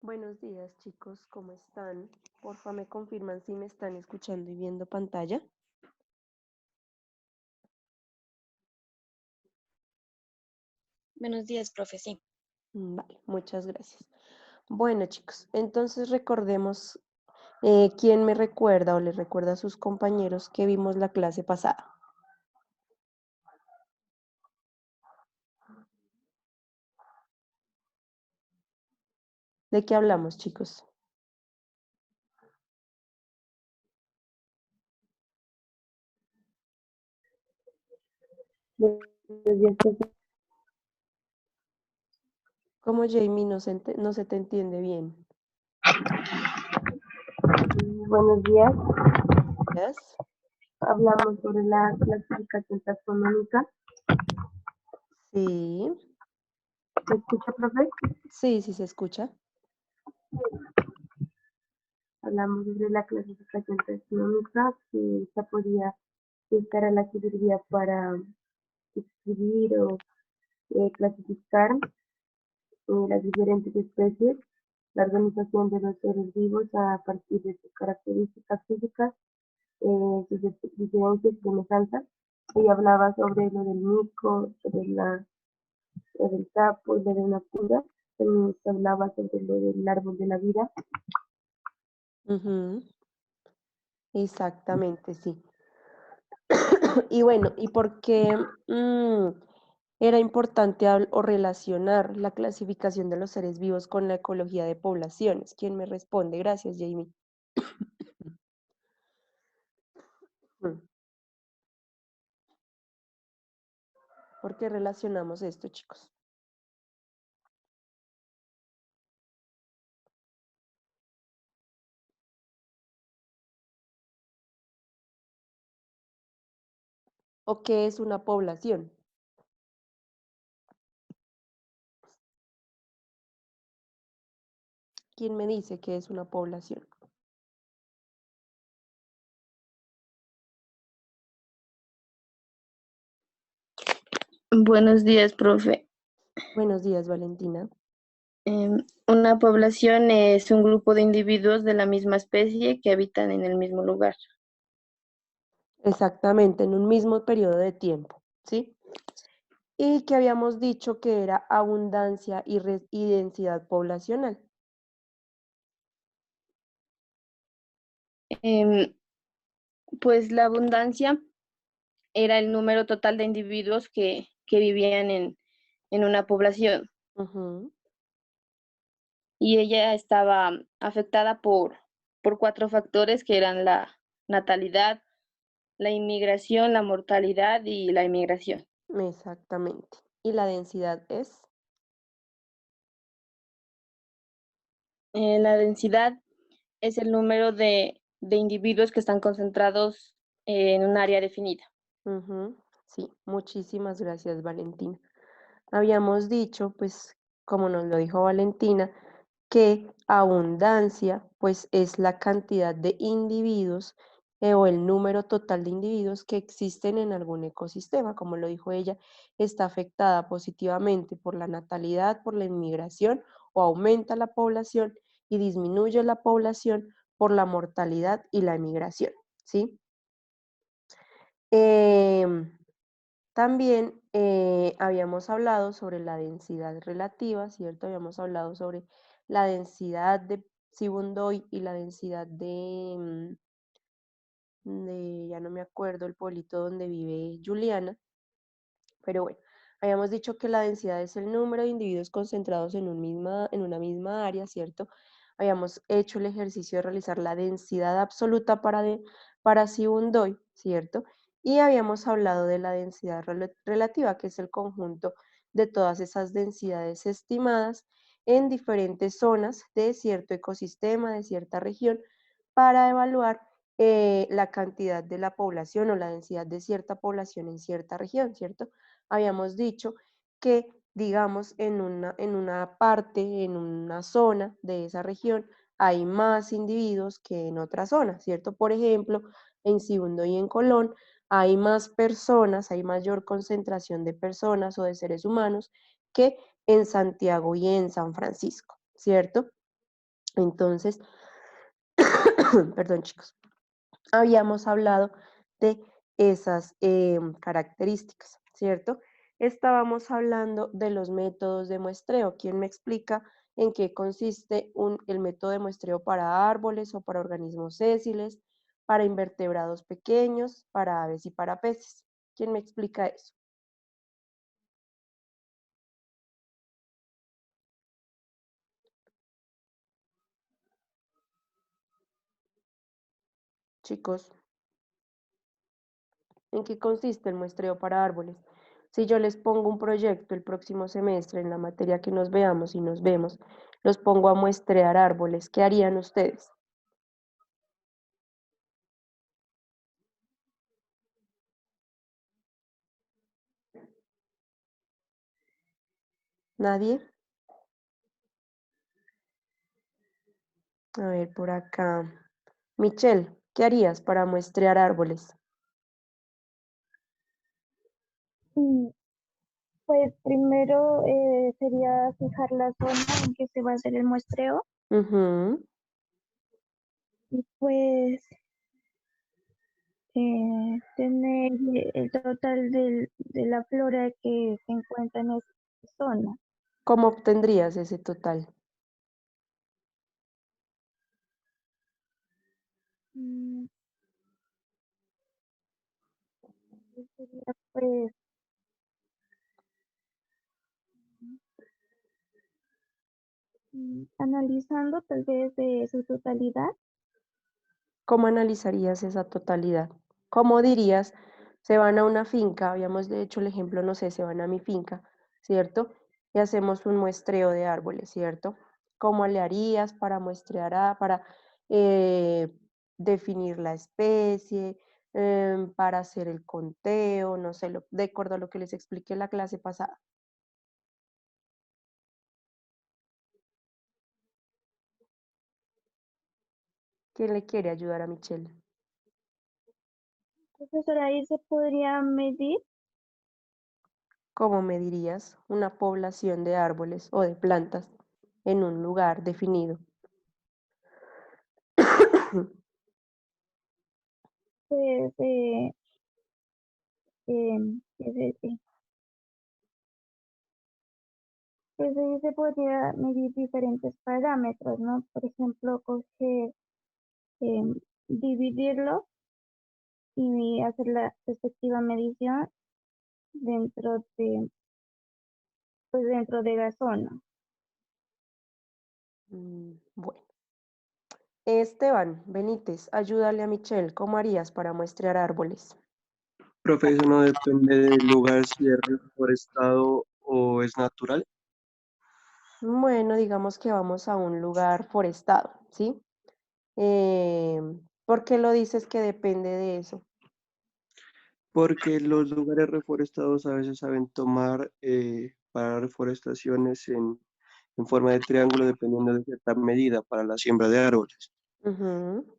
Buenos días, chicos, ¿cómo están? Porfa, me confirman si me están escuchando y viendo pantalla. Buenos días, profe, sí. Vale, muchas gracias. Bueno, chicos, entonces recordemos quién me recuerda o les recuerda a sus compañeros que vimos la clase pasada. ¿De qué hablamos, chicos? Buenos días, profe. Como Jamie no se te entiende bien. Buenos días. ¿Yes? Hablamos sobre la clasificación taxonómica. Sí, ¿Me escucha, profe? sí, sí se escucha. Hablamos sobre la clasificación taxonómica, que esta podía estar a la que servía para escribir o clasificar las diferentes especies, la organización de los seres vivos a partir de sus características físicas, sus diferencias y semejanzas. Ella hablaba sobre lo del mico, sobre lo del sapo y lo de una pulga. También se hablaba sobre lo del árbol de la vida. Ujú, exactamente, sí. Y bueno, ¿y por qué era importante o relacionar la clasificación de los seres vivos con la ecología de poblaciones? ¿Quién me responde? Gracias, Jamie. Mm, ¿Por qué relacionamos esto, chicos? ¿O qué es una población? ¿Quién me dice qué es una población? Buenos días, profe. Buenos días, Valentina. Una población es un grupo de individuos de la misma especie que habitan en el mismo lugar. Exactamente, en un mismo periodo de tiempo, ¿sí? Y que habíamos dicho que era abundancia y densidad poblacional. Em, pues la abundancia era el número total de individuos que vivían en una población Ujú, y ella estaba afectada por cuatro factores que eran la natalidad, la inmigración, la mortalidad y la inmigración. exactamente. Y la densidad es La densidad es el número de individuos que están concentrados en un área definida. Ujú, sí, muchísimas gracias, Valentina. Habíamos dicho, pues, como nos lo dijo Valentina, que abundancia, pues, es la cantidad de individuos o el número total de individuos que existen en algún ecosistema. Como lo dijo ella, está afectada positivamente por la natalidad, por la inmigración, o aumenta la población y disminuye la población por la mortalidad y la emigración, ¿sí? Em, También habíamos hablado sobre la densidad relativa, ¿cierto? Habíamos hablado sobre la densidad de Sibundoy y la densidad ya no me acuerdo, el pueblito donde vive Juliana, pero bueno, habíamos dicho que la densidad es el número de individuos concentrados en una misma área, ¿cierto? Habíamos hecho el ejercicio de realizar la densidad absoluta para Sibundoy, ¿cierto? Y habíamos hablado de la densidad relativa, que es el conjunto de todas esas densidades estimadas en diferentes zonas de cierto ecosistema, de cierta región, para evaluar la cantidad de la población o la densidad de cierta población en cierta región, ¿cierto? Habíamos dicho que, digamos, en una parte, en una zona de esa región, hay más individuos que en otra zona, ¿cierto? Por ejemplo, en Sibundo y en Colón hay más personas, hay mayor concentración de personas o de seres humanos que en Santiago y en San Francisco, ¿cierto? Entonces, perdón chicos, habíamos hablado de esas características, ¿cierto? Estábamos hablando de los métodos de muestreo. ¿Quién me explica en qué consiste el método de muestreo para árboles o para organismos sésiles, para invertebrados pequeños, para aves y para peces? ¿Quién me explica eso? Chicos, ¿en qué consiste el muestreo para árboles? Si yo les pongo un proyecto el próximo semestre en la materia que nos veamos y nos vemos, los pongo a muestrear árboles, ¿qué harían ustedes? ¿Nadie? A ver, por acá. Michelle, ¿qué harías para muestrear árboles? Mm, Pues primero sería fijar la zona en que se va a hacer el muestreo Ujú. y pues tener el total de la flora que se encuentra en esa zona. ¿Cómo obtendrías ese total? Mm, Sería pues analizando tal vez de su totalidad. ¿Cómo analizarías esa totalidad? ¿Cómo dirías, se van a una finca, habíamos de hecho el ejemplo, no sé, se van a mi finca, ¿cierto? Y hacemos un muestreo de árboles, ¿cierto? ¿Cómo le harías para muestrear, para eh, definir la especie, para hacer el conteo, no sé, de acuerdo a lo que les expliqué en la clase pasada? ¿Quién le quiere ayudar a Michelle? Profesora, ahí se podría medir. ¿Cómo medirías una población de árboles o de plantas en un lugar definido? Pues, em, es de- pues ahí se podría medir diferentes parámetros, ¿no? Por ejemplo, coger, dividirlo y hacer la respectiva medición dentro pues dentro de la zona. Bueno, Esteban Benítez, ayúdale a Michelle. ¿Cómo harías para muestrear árboles? Profe, eso no depende del lugar si es reforestado o es natural, Bueno, digamos que vamos a un lugar forestado, ¿sí? Eh, ¿Por qué lo dices que depende de eso? porque los lugares reforestados a veces saben tomar para reforestaciones en forma de triángulo dependiendo de cierta medida para la siembra de árboles. Ujú.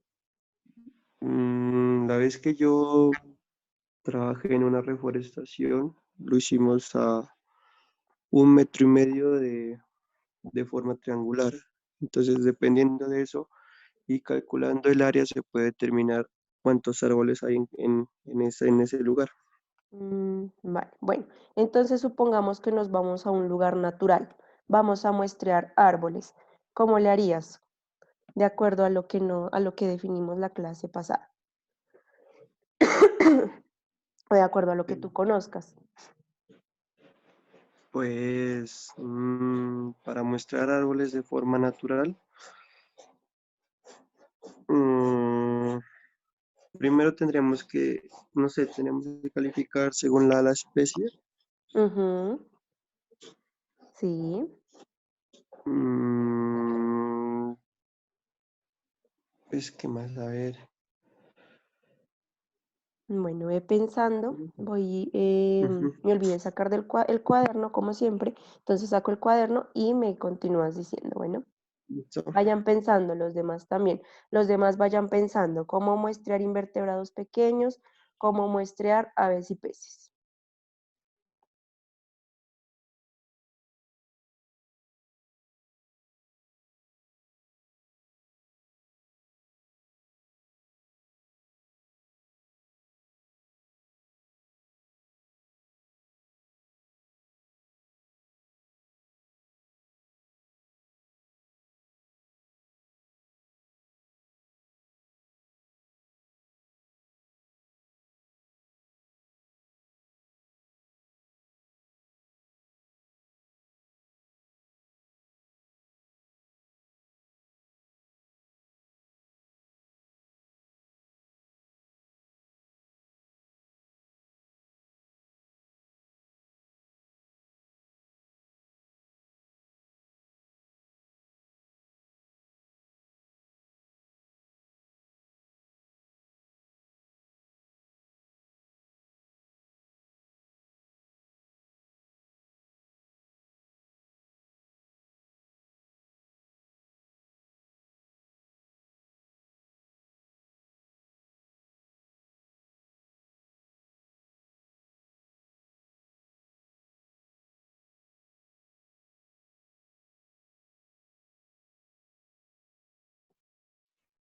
La vez que yo trabajé en una reforestación, lo hicimos a 1,5 metros de forma triangular. Entonces, dependiendo de eso, y calculando el área se puede determinar cuántos árboles hay en ese lugar. Vale, bueno, entonces supongamos que nos vamos a un lugar natural. Vamos a muestrear árboles. ¿Cómo le harías? De acuerdo a lo que no, a lo que definimos la clase pasada. O de acuerdo a lo que tú conozcas. Pues para mostrar árboles de forma natural, mm, primero tendríamos que, no sé, tenemos que calificar según la especie. Ujú. Sí. Mm, pues, ¿qué más? A ver. Bueno, ve pensando, voy, Ujú, me olvidé sacar el cuaderno como siempre, entonces saco el cuaderno y me continúas diciendo, bueno, listo. vayan pensando los demás también, los demás vayan pensando cómo muestrear invertebrados pequeños, cómo muestrear aves y peces.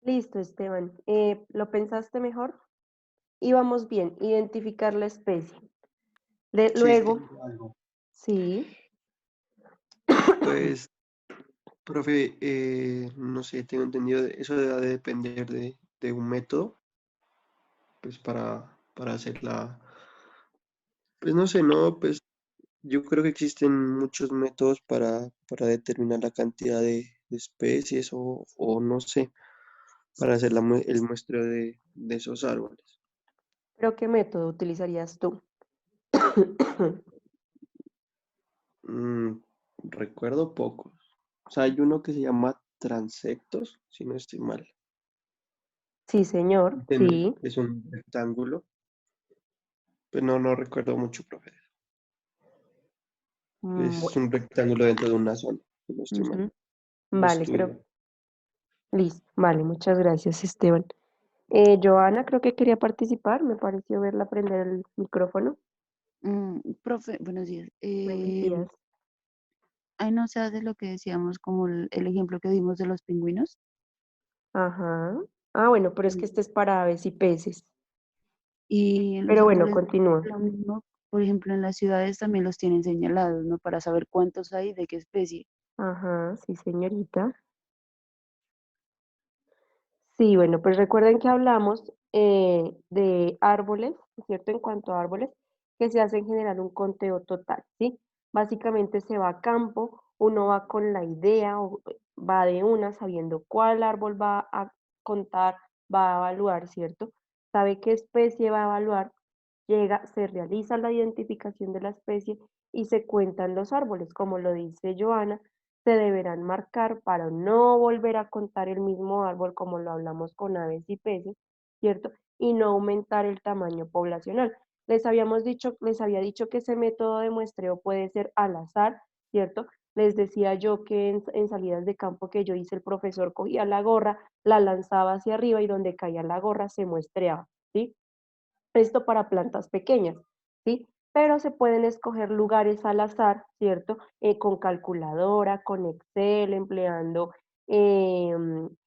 Listo, Esteban. ¿Lo pensaste mejor? Íbamos bien, identificar la especie. Sí, Luego, tengo algo. sí, Pues, profe, no sé, tengo entendido, eso debe de depender de un método, pues para hacer la, pues no sé, no, pues yo creo que existen muchos métodos para determinar la cantidad de especies o no sé, para hacer el muestreo de esos árboles. pero ¿qué método utilizarías tú? Mm, recuerdo pocos. O sea, hay uno que se llama transectos, si no estoy mal. Sí, señor, sí. Es un rectángulo, pero no recuerdo mucho, profe. Es Bueno, un rectángulo dentro de una zona, si no estoy mal, ujú. de Vale, estudio. listo. Vale, muchas gracias, Esteban. Joana, creo que quería participar, me pareció verla prender el micrófono. Profe, buenos días. Buenos días. Ahí no se hace lo que decíamos como el ejemplo que dimos de los pingüinos. Ajá. Ah, bueno, pero es que este es para aves y peces. Y en los Pero bueno, árboles continúa. lo mismo, por ejemplo, en las ciudades también los tienen señalados, ¿no? Para saber cuántos hay, de qué especie. Ajá, sí, señorita. Sí, bueno, pues recuerden que hablamos de árboles, ¿cierto? En cuanto a árboles, que se hace en general un conteo total, ¿sí? Básicamente se va a campo, uno va con la idea o va de una sabiendo cuál árbol va a contar, va a evaluar, ¿cierto? Sabe qué especie va a evaluar, llega, se realiza la identificación de la especie y se cuentan los árboles, como lo dice Joana, se deberán marcar para no volver a contar el mismo árbol como lo hablamos con aves y peces, ¿cierto? Y no aumentar el tamaño poblacional. Les había dicho que ese método de muestreo puede ser al azar, ¿cierto? Les decía yo que en salidas de campo que yo hice, el profesor cogía la gorra, la lanzaba hacia arriba y donde caía la gorra se muestreaba, ¿sí? Esto para plantas pequeñas, ¿sí? Pero se pueden escoger lugares al azar, ¿cierto? Con calculadora, con Excel, empleando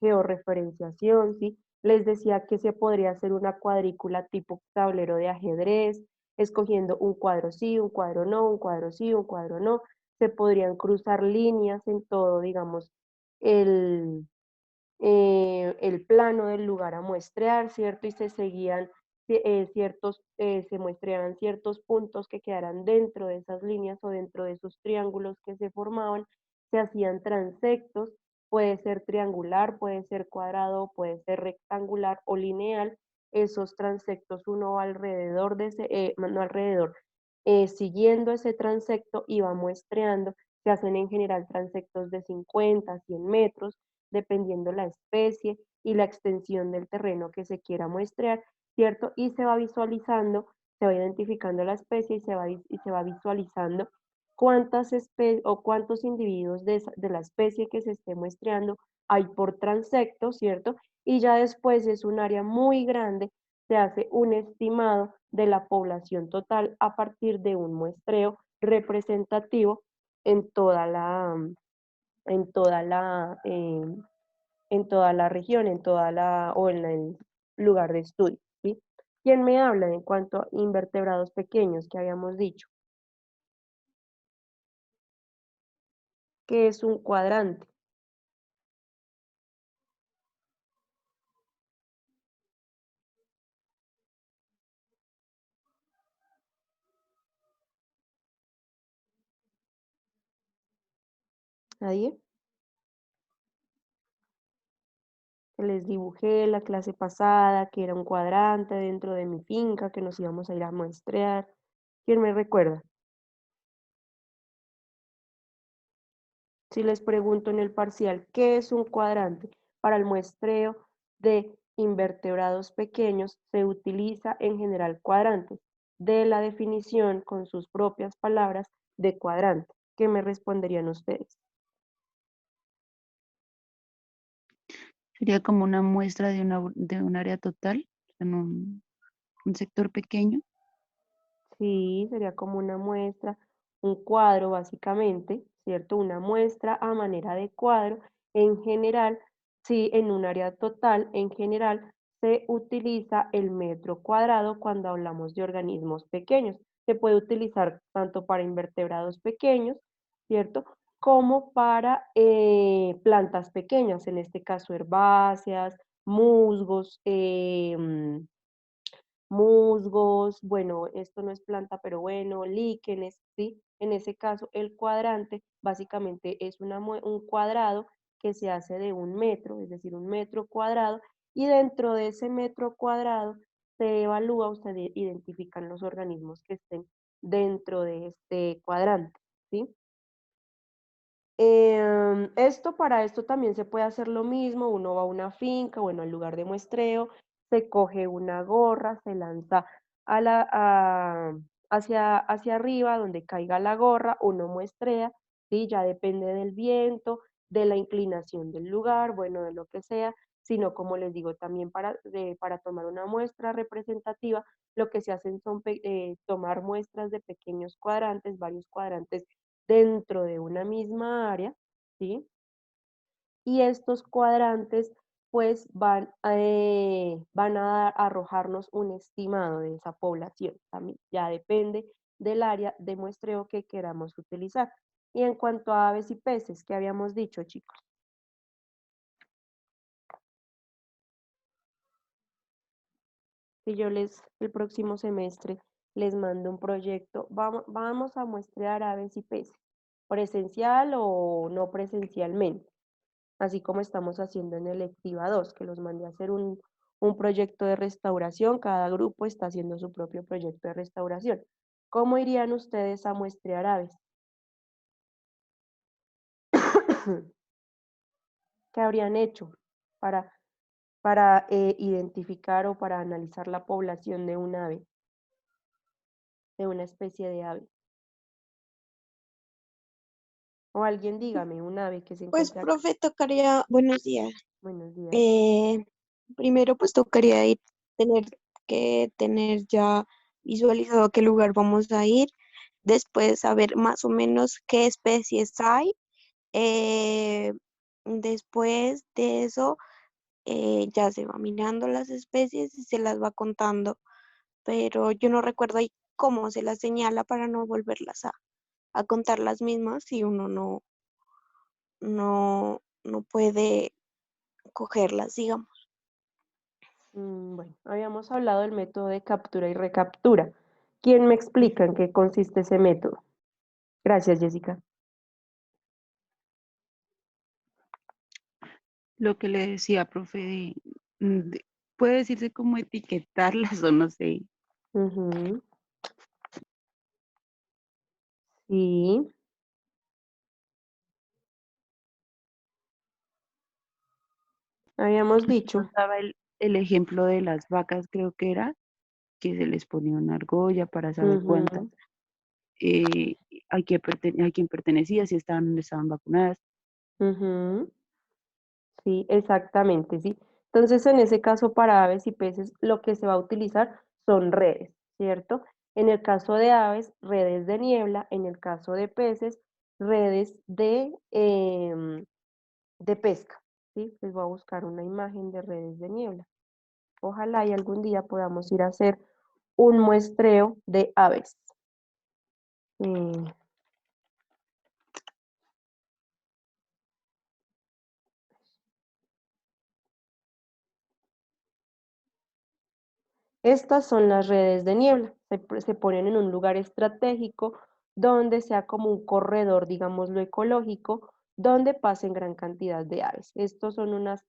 georreferenciación, ¿sí? Les decía que se podría hacer una cuadrícula tipo tablero de ajedrez, escogiendo un cuadro sí, un cuadro no, un cuadro sí, un cuadro no. Se podrían cruzar líneas en todo, digamos, el, el plano del lugar a muestrear, ¿cierto? Y se seguían se muestreaban ciertos puntos que quedaran dentro de esas líneas o dentro de esos triángulos que se formaban, se hacían transectos, puede ser triangular, puede ser cuadrado, puede ser rectangular o lineal, esos transectos uno va alrededor de ese, no alrededor, siguiendo ese transecto y va muestreando, se hacen en general transectos de 50, 100 metros, dependiendo la especie y la extensión del terreno que se quiera muestrear, ¿cierto? Y se va visualizando, se va identificando la especie y se va visualizando cuántas especies o cuántos individuos de la especie que se esté muestreando hay por transecto, ¿cierto? Y ya después es un área muy grande, se hace un estimado de la población total a partir de un muestreo representativo en toda la, en toda la, en toda la región, en toda la, o en el lugar de estudio, ¿sí? ¿Quién me habla en cuanto a invertebrados pequeños que habíamos dicho? ¿Qué es un cuadrante? ¿Nadie? Que les dibujé la clase pasada, que era un cuadrante dentro de mi finca, que nos íbamos a ir a muestrear. ¿Quién me recuerda? Si les pregunto en el parcial, ¿qué es un cuadrante? Para el muestreo de invertebrados pequeños se utiliza en general cuadrantes. De la definición con sus propias palabras de cuadrante. ¿Qué me responderían ustedes? Sería como una muestra de, de un área total, en un sector pequeño. Sí, sería como una muestra, un cuadro básicamente, ¿cierto? Una muestra a manera de cuadro. En general Sí, en un área total, en general, se utiliza el metro cuadrado cuando hablamos de organismos pequeños. Se puede utilizar tanto para invertebrados pequeños, ¿cierto? Como para plantas pequeñas, en este caso herbáceas, musgos, bueno, esto no es planta, pero bueno, líquenes, ¿sí? En ese caso, el cuadrante básicamente es un cuadrado que se hace de 1 metro, es decir, 1 metro cuadrado, y dentro de ese metro cuadrado se evalúa o se identifican los organismos que estén dentro de este cuadrante, ¿sí? Para esto también se puede hacer lo mismo, uno va a una finca, bueno, al lugar de muestreo, se coge una gorra, se lanza hacia arriba, donde caiga la gorra, uno muestrea, ¿sí? Ya depende del viento, de la inclinación del lugar, bueno, de lo que sea, sino como les digo, también para tomar una muestra representativa, lo que se hacen son tomar muestras de pequeños cuadrantes, varios cuadrantes dentro de una misma área, ¿sí? Y estos cuadrantes pues van a arrojarnos un estimado de esa población también, ya depende del área de muestreo que queramos utilizar. Y en cuanto a aves y peces, ¿qué habíamos dicho, chicos? Si yo el próximo semestre les mando un proyecto, vamos a muestrear aves y peces, presencial o no presencialmente, así como estamos haciendo en Electiva 2, que los mandé a hacer un proyecto de restauración, cada grupo está haciendo su propio proyecto de restauración. ¿Cómo irían ustedes a muestrear aves? ¿Qué habrían hecho para, para identificar o para analizar la población de un ave, de una especie de ave? O alguien dígame, un ave que se Pues, encuentra acá. profe, tocaría, buenos días. Buenos días. Eh, Primero, pues tocaría tener que tener ya visualizado a qué lugar vamos a ir. Después, saber más o menos qué especies hay. Eh, Después de eso, ya se va mirando las especies y se las va contando. Pero yo no recuerdo ahí cómo se las señala para no volverlas a contar las mismas si uno no puede cogerlas, digamos. Bueno, habíamos hablado del método de captura y recaptura. ¿Quién me explica en qué consiste ese método? Gracias, Jessica. Lo que le decía, profe, puede decirse como etiquetarlas o no sé. Ujú. Sí, habíamos dicho. Nos daba el ejemplo de las vacas, creo que era, que se les ponía una argolla para saber cuántas, Ujú, eh, a quién pertenecía, si estaban vacunadas. ujú. Sí, exactamente, sí. Entonces, en ese caso, para aves y peces, lo que se va a utilizar son redes, ¿cierto? En el caso de aves, redes de niebla; en el caso de peces, redes de pesca, ¿sí? Les voy a buscar una imagen de redes de niebla. Ojalá y algún día podamos ir a hacer un muestreo de aves. Eh, Estas son las redes de niebla. Se ponen en un lugar estratégico donde sea como un corredor, digámoslo, ecológico, donde pasen gran cantidad de aves. Estos son unas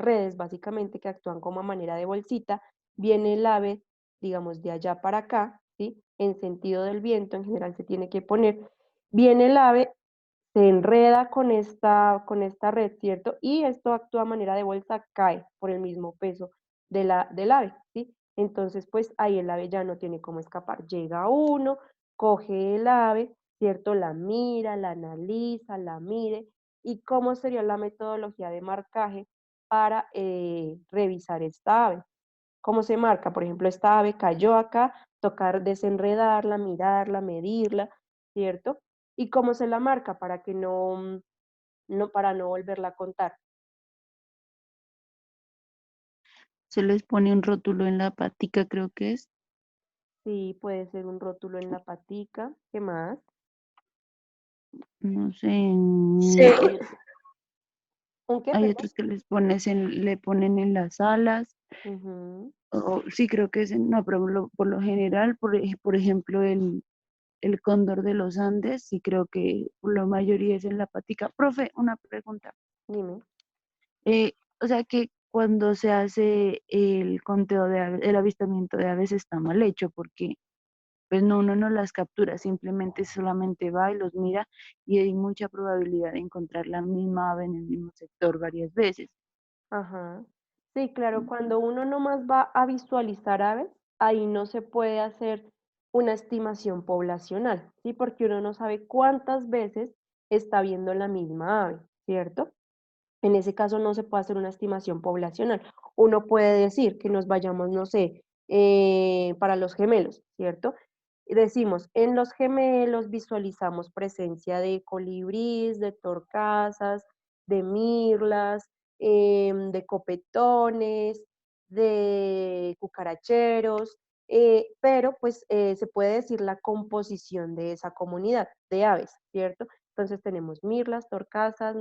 redes básicamente que actúan como a manera de bolsita. Viene el ave, digamos, de allá para acá, ¿sí? En sentido del viento, en general se tiene que poner. Viene el ave, se enreda con esta red, ¿cierto? Y esto actúa a manera de bolsa, cae por el mismo peso del ave, ¿sí? Entonces, pues ahí el ave ya no tiene cómo escapar. Llega uno, coge el ave, ¿cierto? La mira, la analiza, la mide. ¿Y cómo sería la metodología de marcaje para revisar esta ave? ¿Cómo se marca? Por ejemplo, esta ave cayó acá, tocar desenredarla, mirarla, medirla, ¿cierto? ¿Y cómo se la marca para que no no, para no volverla a contar. Se les pone un rótulo en la patica, creo que es. Sí, puede ser un rótulo en la patica. ¿Qué más? No sé, Sí, ¿Un qué, hay perdón? otros que le ponen en las alas. Ujú. O, sí, creo que es, no, pero por lo general, por ejemplo, el cóndor de los Andes, sí creo que la mayoría es en la patica. Profe, una pregunta. Dime. Eh, o sea que cuando se hace el conteo de aves, el avistamiento de aves está mal hecho porque pues no, uno no las captura, simplemente solamente va y los mira y hay mucha probabilidad de encontrar la misma ave en el mismo sector varias veces. Ajá. Sí, claro, cuando uno nomás va a visualizar aves, ahí no se puede hacer una estimación poblacional, ¿sí? Porque uno no sabe cuántas veces está viendo la misma ave, ¿cierto? En ese caso no se puede hacer una estimación poblacional. Uno puede decir que nos vayamos, no sé, para los gemelos, ¿cierto? Y decimos, en los gemelos visualizamos presencia de colibríes, de torcasas, de mirlas, de copetones, de cucaracheros, pero pues se puede decir la composición de esa comunidad de aves, ¿cierto? Entonces tenemos mirlas, torcasas,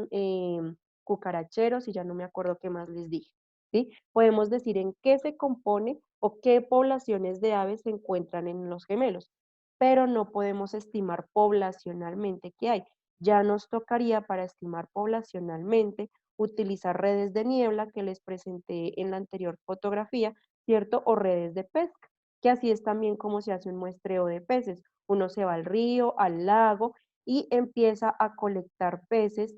cucaracheros y ya no me acuerdo qué más les dije, ¿sí? Podemos decir en qué se compone o qué poblaciones de aves se encuentran en los gemelos, pero no podemos estimar poblacionalmente qué hay. Ya nos tocaría para estimar poblacionalmente utilizar redes de niebla que les presenté en la anterior fotografía, ¿cierto? O redes de pesca, que así es también como se hace un muestreo de peces. Uno se va al río, al lago y empieza a colectar peces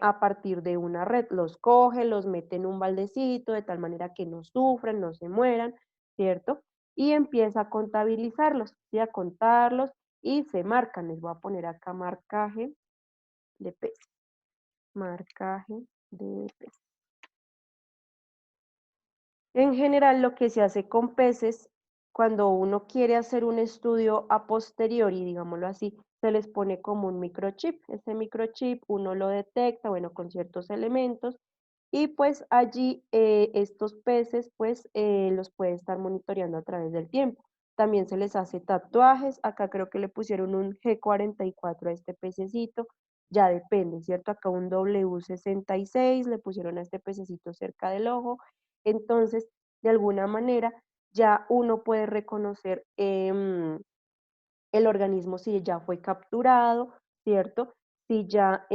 a partir de una red. Los coge, los mete en un baldecito de tal manera que no sufran, no se mueran, ¿cierto? Y empieza a contabilizarlos, ¿sí? A contarlos y se marcan. Les voy a poner acá marcaje de peces. Marcaje de peces. En general, lo que se hace con peces, cuando uno quiere hacer un estudio a posteriori, digámoslo así, se les pone como un microchip. Ese microchip uno lo detecta, bueno, con ciertos elementos, y pues allí estos peces, pues los puede estar monitoreando a través del tiempo. También se les hace tatuajes. Acá creo que le pusieron un G44 a este pececito. Ya depende, ¿cierto? Acá un W66 le pusieron a este pececito cerca del ojo. Entonces, de alguna manera, ya uno puede reconocer el organismo si ya fue capturado, ¿cierto? Si ya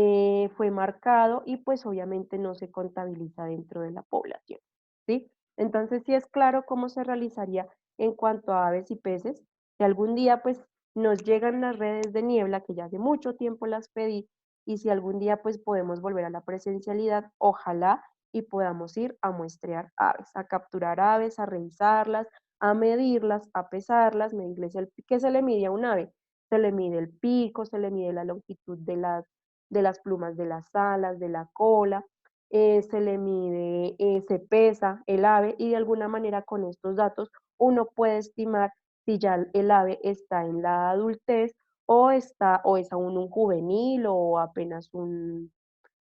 fue marcado y pues obviamente no se contabiliza dentro de la población, ¿sí? Entonces, sí es claro cómo se realizaría en cuanto a aves y peces. Si algún día pues nos llegan las redes de niebla, que ya hace mucho tiempo las pedí, y si algún día pues podemos volver a la presencialidad, ojalá y podamos ir a muestrear aves, a capturar aves, a revisarlas, a medirlas, a pesarlas, medirles ¿qué se le mide a un ave? Se le mide el pico, se le mide la longitud de las plumas de las alas, de la cola, se le mide, se pesa el ave y de alguna manera con estos datos uno puede estimar si ya el ave está en la adultez o es aún un juvenil o apenas un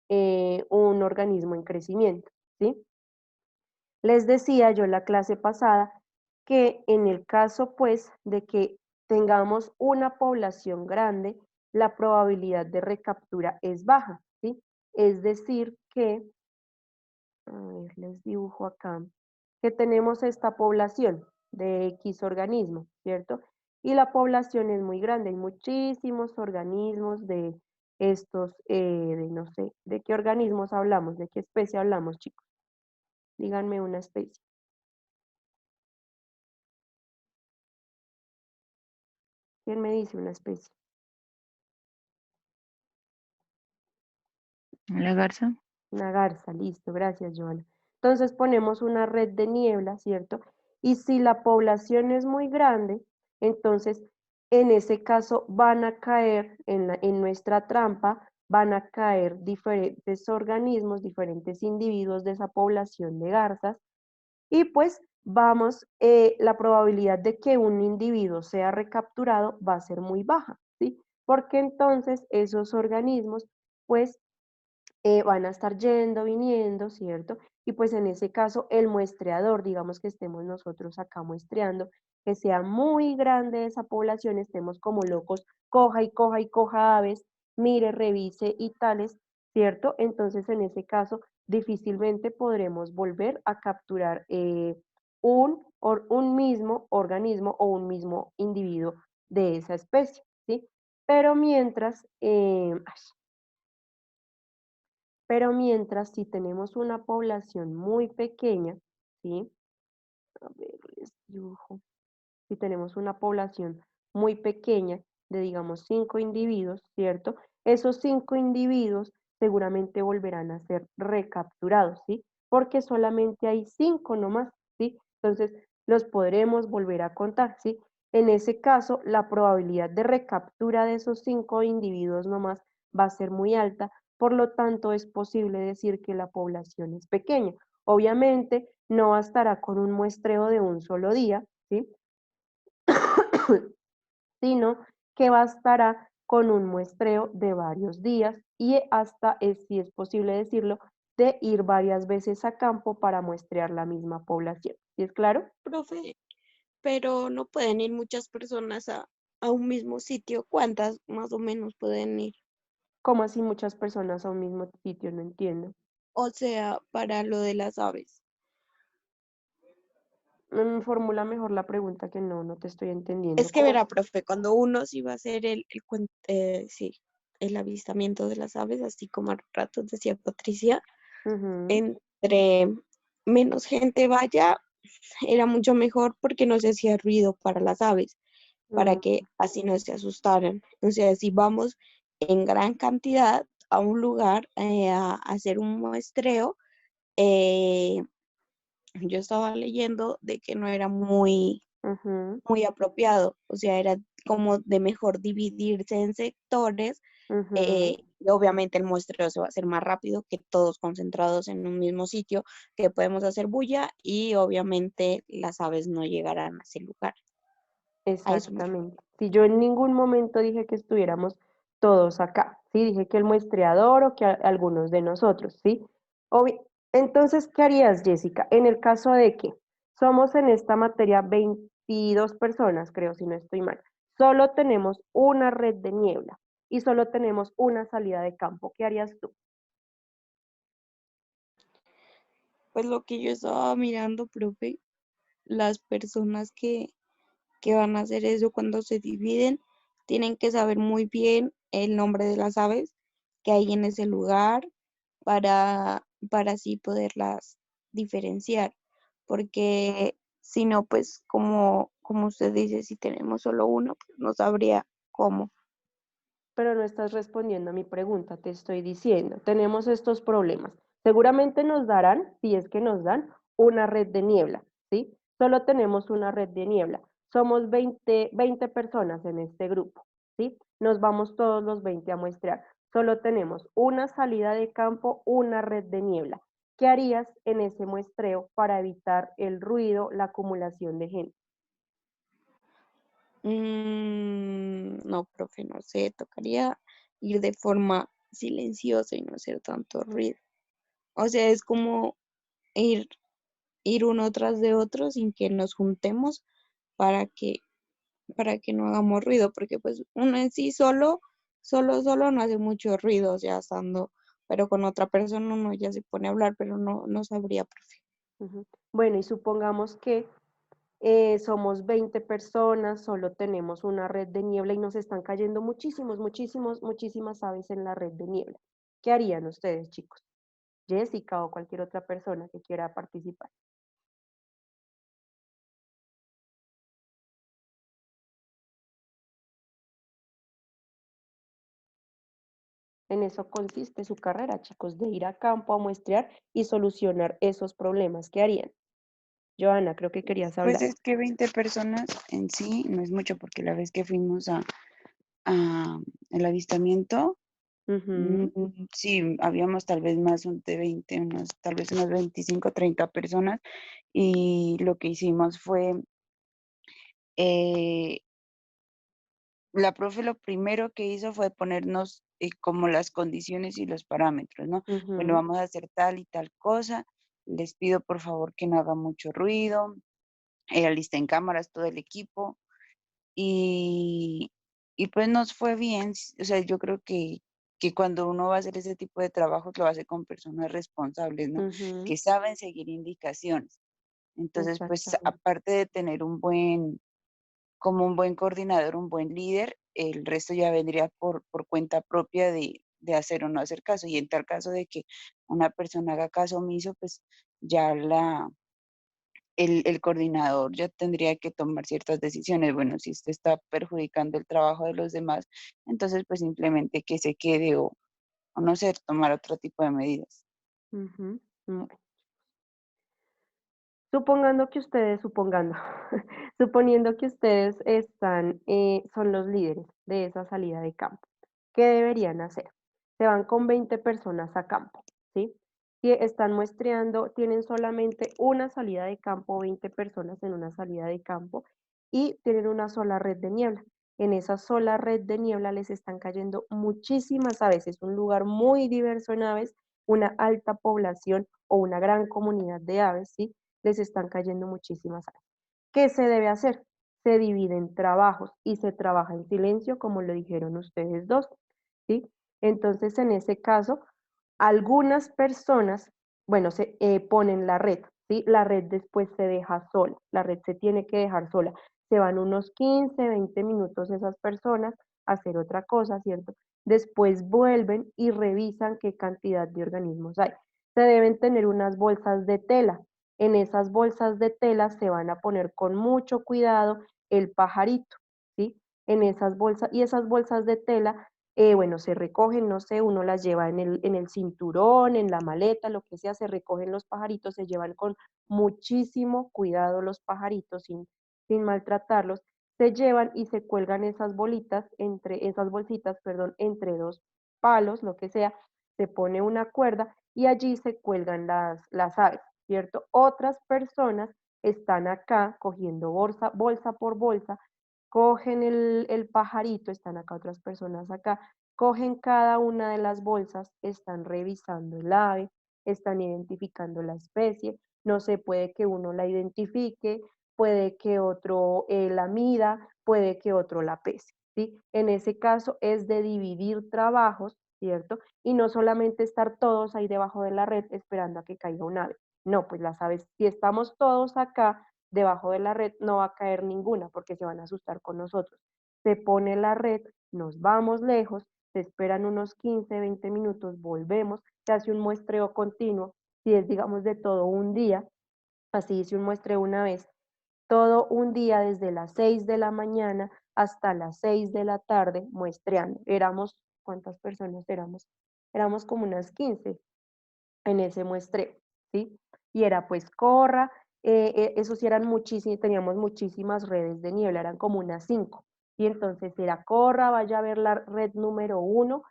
organismo en crecimiento, ¿sí? Les decía yo en la clase pasada que en el caso pues de que tengamos una población grande, la probabilidad de recaptura es baja, ¿sí? Es decir que, a ver, les dibujo acá, que tenemos esta población de X organismo, ¿cierto? Y la población es muy grande, hay muchísimos organismos de estos, de no sé, ¿de qué organismos hablamos? ¿De qué especie hablamos, chicos? Díganme una especie. ¿Quién me dice una especie? La garza. Una garza, listo, gracias, Joana. Entonces ponemos una red de niebla, ¿cierto? Y si la población es muy grande, entonces en ese caso van a caer en nuestra trampa, van a caer diferentes organismos, diferentes individuos de esa población de garzas, y pues vamos, la probabilidad de que un individuo sea recapturado va a ser muy baja, ¿sí? Porque entonces esos organismos, pues van a estar yendo, viniendo, ¿cierto? Y pues en ese caso el muestreador, digamos que estemos nosotros acá muestreando, que sea muy grande esa población, estemos como locos, coja y coja y coja aves, mire, revise y tales, ¿cierto? Entonces en ese caso difícilmente podremos volver a capturar un mismo organismo o un mismo individuo de esa especie, ¿sí? Pero mientras, si tenemos una población muy pequeña, ¿sí? A ver, les dibujo. Si tenemos una población muy pequeña de, digamos, 5 individuos, ¿cierto? Esos 5 individuos seguramente volverán a ser recapturados, ¿sí? Porque solamente hay 5 nomás, ¿sí? Entonces, los podremos volver a contar, ¿sí? En ese caso, la probabilidad de recaptura de esos 5 individuos nomás va a ser muy alta, por lo tanto, es posible decir que la población es pequeña. Obviamente, no bastará con un muestreo de un solo día, ¿sí? Sino que bastará con un muestreo de varios días y hasta, si es posible decirlo, de ir varias veces a campo para muestrear la misma población. ¿Sí es claro? Profe, pero no pueden ir muchas personas a un mismo sitio. ¿Cuántas más o menos pueden ir? ¿Cómo así muchas personas a un mismo sitio? No entiendo. O sea, para lo de las aves. Formula mejor la pregunta que no te estoy entendiendo. Es que ¿Cómo? verá, profe, cuando uno sí va a hacer sí, el avistamiento de las aves, así como a ratos decía Patricia, Ujú, entre menos gente vaya, era mucho mejor porque no se hacía ruido para las aves, para ujú. que así no se asustaran. O sea, si vamos en gran cantidad a un lugar a hacer un muestreo, eh, yo estaba leyendo de que no era Ujú, muy apropiado, o sea, era como de mejor dividirse en sectores, ujú. y obviamente el muestreo se va a hacer más rápido que todos concentrados en un mismo sitio, que podemos hacer bulla y obviamente las aves no llegarán a ese lugar. A eso me refiero. Exactamente. Si yo en ningún momento dije que estuviéramos todos acá, ¿sí? Dije que el muestreador o que algunos de nosotros, ¿sí? Entonces, ¿qué harías, Jessica? En el caso de que somos en esta materia 22 personas, creo, si no estoy mal, solo tenemos una red de niebla y solo tenemos una salida de campo, ¿qué harías tú? Pues lo que yo estaba mirando, profe, las personas que van a hacer eso cuando se dividen, tienen que saber muy bien el nombre de las aves que hay en ese lugar para así poderlas diferenciar. Porque si no, pues como usted dice, si tenemos solo uno, pues no sabría cómo. Pero no estás respondiendo a mi pregunta, te estoy diciendo, tenemos estos problemas. Seguramente nos darán, si es que nos dan, una red de niebla, ¿sí? Solo tenemos una red de niebla. Somos 20 personas en este grupo, ¿sí? Nos vamos todos los 20 a muestrear. Solo tenemos una salida de campo, una red de niebla. ¿Qué harías en ese muestreo para evitar el ruido, la acumulación de gente? No, profe, no sé, tocaría ir de forma silenciosa y no hacer tanto ruido. O sea, es como ir, ir uno tras de otro sin que nos juntemos para que, para que no hagamos ruido, porque pues uno en sí solo no hace mucho ruido, o sea, estando, pero con otra persona uno ya se pone a hablar, pero no sabría, profe. Ujú. Bueno, y supongamos que somos 20 personas, solo tenemos una red de niebla y nos están cayendo muchísimas aves en la red de niebla. ¿Qué harían ustedes, chicos? Jessica o cualquier otra persona que quiera participar. En eso consiste su carrera, chicos, de ir a campo a muestrear y solucionar esos problemas. ¿Qué harían? Joana, creo que querías Pues hablar. es que 20 personas en sí no es mucho porque la vez que fuimos a el avistamiento, Ujú. sí, habíamos tal vez más de 20, tal vez unas 25, 30 personas y lo que hicimos fue, eh, la profe lo primero que hizo fue ponernos como las condiciones y los parámetros, ¿no? Bueno, Ujú, vamos a hacer tal y tal cosa, les pido por favor que no haga mucho ruido, alisten cámaras todo el equipo y, y pues nos fue bien, o sea, yo creo que cuando uno va a hacer ese tipo de trabajos lo hace con personas responsables, ¿no? ujú, Que saben seguir indicaciones. Entonces, pues exactamente. aparte de tener como un buen coordinador, un buen líder, el resto ya vendría por cuenta propia de hacer o no hacer caso. Y en tal caso de que una persona haga caso omiso, pues ya el coordinador ya tendría que tomar ciertas decisiones. Bueno, si usted está perjudicando el trabajo de los demás, entonces pues simplemente que se quede o no sé, tomar otro tipo de medidas. Ujú, bueno. Supongando que ustedes, suponiendo que ustedes están, son los líderes de esa salida de campo, ¿qué deberían hacer? Se van con 20 personas a campo, ¿sí? Y están muestreando, tienen solamente una salida de campo, 20 personas en una salida de campo, y tienen una sola red de niebla. En esa sola red de niebla les están cayendo muchísimas aves, es un lugar muy diverso en aves, una alta población o una gran comunidad de aves, ¿sí? Les están cayendo muchísimas aves. ¿Qué se debe hacer? Se dividen trabajos y se trabaja en silencio, como lo dijeron ustedes dos, ¿sí? Entonces, en ese caso, algunas personas, bueno, se ponen la red, ¿sí? La red después se deja sola, la red se tiene que dejar sola. Se van unos 15, 20 minutos esas personas a hacer otra cosa, ¿cierto? Después vuelven y revisan qué cantidad de organismos hay. Se deben tener unas bolsas de tela. En esas bolsas de tela se van a poner con mucho cuidado el pajarito, ¿sí? En esas bolsas, y esas bolsas de tela bueno, se recogen, no sé, uno las lleva en el cinturón, en la maleta, lo que sea, se recogen los pajaritos, se llevan con muchísimo cuidado los pajaritos sin maltratarlos, se llevan y se cuelgan esas bolitas, entre esas bolsitas, perdón, entre dos palos, lo que sea, se pone una cuerda y allí se cuelgan las aves, ¿cierto? Otras personas están acá cogiendo bolsa por bolsa, cogen el pajarito, están acá otras personas acá, cogen cada una de las bolsas, están revisando el ave, están identificando la especie, no sé, puede que uno la identifique, puede que otro la mida, puede que otro la pese, ¿sí? En ese caso es de dividir trabajos, ¿cierto? Y no solamente estar todos ahí debajo de la red esperando a que caiga un ave. No, pues las aves, si estamos todos acá debajo de la red, no va a caer ninguna porque se van a asustar con nosotros. Se pone la red, nos vamos lejos, se esperan unos 15, 20 minutos, volvemos, se hace un muestreo continuo, si es digamos de todo un día, así hice un muestreo una vez, todo un día desde las 6 de la mañana hasta las 6 de la tarde muestreando. Éramos, ¿cuántas personas éramos? Éramos como unas 15 en ese muestreo, ¿sí? Y era pues corra, esos sí eran muchísimos, teníamos muchísimas redes de niebla, eran como unas 5. Y entonces era corra, vaya a ver la red número 1,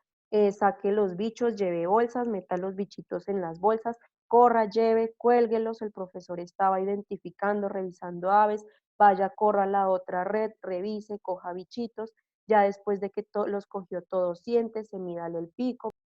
saque los bichos, lleve bolsas, meta los bichitos en las bolsas, corra, lleve, cuélguelos, el profesor estaba identificando, revisando aves, vaya, corra a la otra red, revise, coja bichitos, ya después de que los cogió todos, siéntese, mídale el pico,